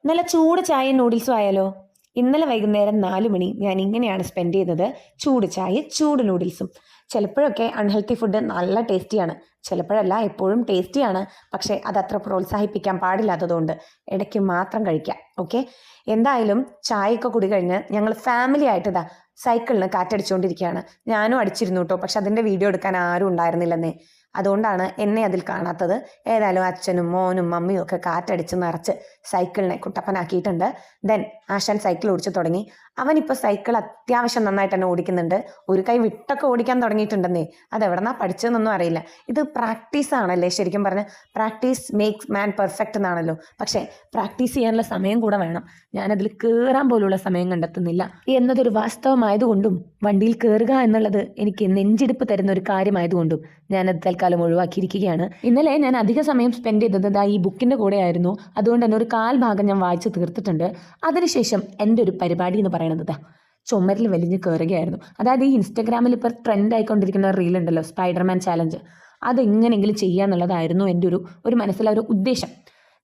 നല്ല ചൂട് ചായയും നൂഡിൽസും ആയാലോ? ഇന്നലെ വൈകുന്നേരം 4 മണി ഞാൻ ഇങ്ങനെയാണ് സ്പെൻഡ് ചെയ്തത്. ചൂട് ചായ, ചൂട് നൂഡിൽസും. ചിലപ്പോഴൊക്കെ അൺഹെൽത്തി ഫുഡ് നല്ല ടേസ്റ്റിയാണ്, ചിലപ്പോഴല്ല എപ്പോഴും ടേസ്റ്റിയാണ്. പക്ഷേ അതത്ര പ്രോത്സാഹിപ്പിക്കാൻ പാടില്ലാത്തതുകൊണ്ട് ഇടയ്ക്ക് മാത്രം കഴിക്കാം. ഓക്കെ, എന്തായാലും ചായയൊക്കെ കുടി കഴിഞ്ഞ് ഞങ്ങൾ ഫാമിലി ആയിട്ട് ഇതാ സൈക്കിളിന് കാറ്റടിച്ചുകൊണ്ടിരിക്കുകയാണ്. ഞാനും അടിച്ചിരുന്നു കേട്ടോ, പക്ഷെ അതിൻ്റെ വീഡിയോ എടുക്കാൻ ആരും ഉണ്ടായിരുന്നില്ലെന്നേ. അതുകൊണ്ടാണ് എന്നെ അതിൽ കാണാത്തത്. ഏതായാലും അച്ഛനും മോനും മമ്മിയും ഒക്കെ കാറ്റടിച്ച് നിറച്ച് സൈക്കിളിനെ കുട്ടപ്പനാക്കിയിട്ടുണ്ട്. ദെൻ ആശാൻ സൈക്കിൾ ഓടിച്ചു തുടങ്ങി. അവനിപ്പോൾ സൈക്കിൾ അത്യാവശ്യം നന്നായിട്ട് തന്നെ ഓടിക്കുന്നുണ്ട്. ഒരു കൈ വിട്ടൊക്കെ ഓടിക്കാൻ തുടങ്ങിയിട്ടുണ്ടെന്നേ. അതെവിടെന്നാ പഠിച്ചതെന്നൊന്നും അറിയില്ല. ഇത് പ്രാക്ടീസ് ആണല്ലേ, ശരിക്കും പറഞ്ഞ് പ്രാക്ടീസ് മേക്സ് മാൻ പെർഫെക്റ്റ് എന്നാണല്ലോ. പക്ഷേ പ്രാക്ടീസ് ചെയ്യാനുള്ള സമയം കൂടെ വേണം. ഞാനതിൽ കയറാൻ പോലുള്ള സമയം കണ്ടെത്തുന്നില്ല എന്നതൊരു വാസ്തവമായതുകൊണ്ടും വണ്ടിയിൽ കയറുക എന്നുള്ളത് എനിക്ക് നെഞ്ചിടിപ്പ് തരുന്ന ഒരു കാര്യമായതുകൊണ്ടും ഞാനത് തൽക്കാലം ഒഴിവാക്കിയിരിക്കുകയാണ്. ഇന്നലെ ഞാൻ അധിക സമയം സ്പെൻഡ് ചെയ്തത് ഈ ബുക്കിൻ്റെ കൂടെ ആയിരുന്നു. അതുകൊണ്ട് തന്നെ ഒരു 1/4 ഭാഗം ഞാൻ വായിച്ച് തീർത്തിട്ടുണ്ട്. അതിനുശേഷം എൻ്റെ ഒരു പരിപാടി എന്ന് പറയുന്നത് ചുമരിൽ വലിഞ്ഞ് കയറുകയായിരുന്നു. അതായത് ഈ ഇൻസ്റ്റഗ്രാമിൽ ഇപ്പോൾ ട്രെൻഡ് ആയിക്കൊണ്ടിരിക്കുന്ന റീൽ ഉണ്ടല്ലോ, സ്പൈഡർമാൻ ചാലഞ്ച്. അതെങ്ങനെയെങ്കിലും ചെയ്യുക എന്നുള്ളതായിരുന്നു എൻ്റെ ഒരു മനസ്സിലെ ഒരു ഉദ്ദേശം.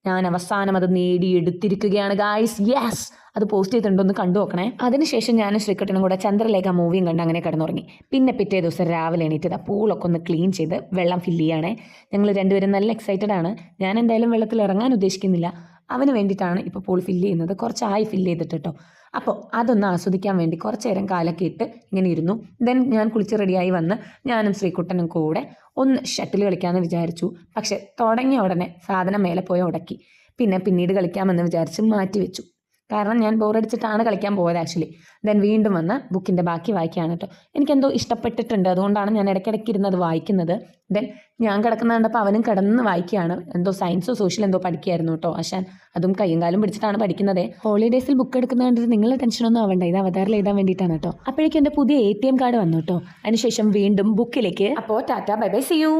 ഞാൻ അവസാനം അത് നേടിയെടുത്തിരിക്കുകയാണ് ഗായ്സ്. യെസ്, അത് പോസ്റ്റ് ചെയ്തിട്ടുണ്ടോ ഒന്ന് കണ്ടു നോക്കണേ. അതിനുശേഷം ഞാനും ശ്രീക്കുട്ടനും കൂടെ ചന്ദ്രലേഖ മൂവിയും കണ്ട് അങ്ങനെ കിടന്നുറങ്ങി. പിന്നെ പിറ്റേ ദിവസം രാവിലെ എണീറ്റത് പൂളൊക്കെ ഒന്ന് ക്ലീൻ ചെയ്ത് വെള്ളം ഫില്ല് ചെയ്യണേ. ഞങ്ങൾ രണ്ടുപേരും നല്ല എക്സൈറ്റഡ് ആണ്. ഞാൻ എന്തായാലും വെള്ളത്തിൽ ഇറങ്ങാൻ ഉദ്ദേശിക്കുന്നില്ല. അവന് വേണ്ടിയിട്ടാണ് ഇപ്പോൾ പൂൾ ഫില്ല് ചെയ്യുന്നത്. കുറച്ചായി ഫില്ല് ചെയ്തിട്ട് കേട്ടോ. അപ്പോൾ അതൊന്ന് ആസ്വദിക്കാൻ വേണ്ടി കുറച്ച് നേരം കാലൊക്കെ ഇട്ട് ഇങ്ങനെ ഇരുന്നു. ദെൻ ഞാൻ കുളിച്ച് റെഡിയായി വന്ന് ഞാനും ശ്രീക്കുട്ടനും കൂടെ ഒന്ന് ഷട്ടിൽ കളിക്കാമെന്ന് വിചാരിച്ചു. പക്ഷെ തുടങ്ങിയ ഉടനെ സാധനം മേലെ പോയി ഉടക്കി. പിന്നീട് കളിക്കാമെന്ന് വിചാരിച്ച് മാറ്റി വെച്ചു. കാരണം ഞാൻ ബോറടിച്ചിട്ടാണ് കളിക്കാൻ പോയത് ആക്ച്വലി. ദെൻ വീണ്ടും വന്ന് ബുക്കിൻ്റെ ബാക്കി വായിക്കുകയാണ് കേട്ടോ. എനിക്കെന്തോ ഇഷ്ടപ്പെട്ടിട്ടുണ്ട്, അതുകൊണ്ടാണ് ഞാൻ ഇടയ്ക്കിടയ്ക്ക് ഇരുന്നത് വായിക്കുന്നത്. ദെൻ ഞാൻ കിടക്കുന്ന കണ്ടപ്പോൾ അവനും കിടന്ന് വായിക്കുകയാണ്. എന്തോ സയൻസോ സോഷ്യൽ എന്തോ പഠിക്കുകയായിരുന്നു കേട്ടോ ആശാൻ. അതും കയ്യും കാലും പിടിച്ചിട്ടാണ് പഠിക്കുന്നത്. ഹോളിഡേയ്സിൽ ബുക്ക് എടുക്കുന്ന കണ്ടിട്ട് നിങ്ങളുടെ ടെൻഷനൊന്നും ആവണ്ട, ഇത് അവതാറിൽ എഴുതാൻ വേണ്ടിയിട്ടാണ് കേട്ടോ. അപ്പോഴേക്കും എൻ്റെ പുതിയ ATM കാർഡ് വന്നു കേട്ടോ. അതിനുശേഷം വീണ്ടും ബുക്കിലേക്ക്. അപ്പോൾ tata, bye bye, see U.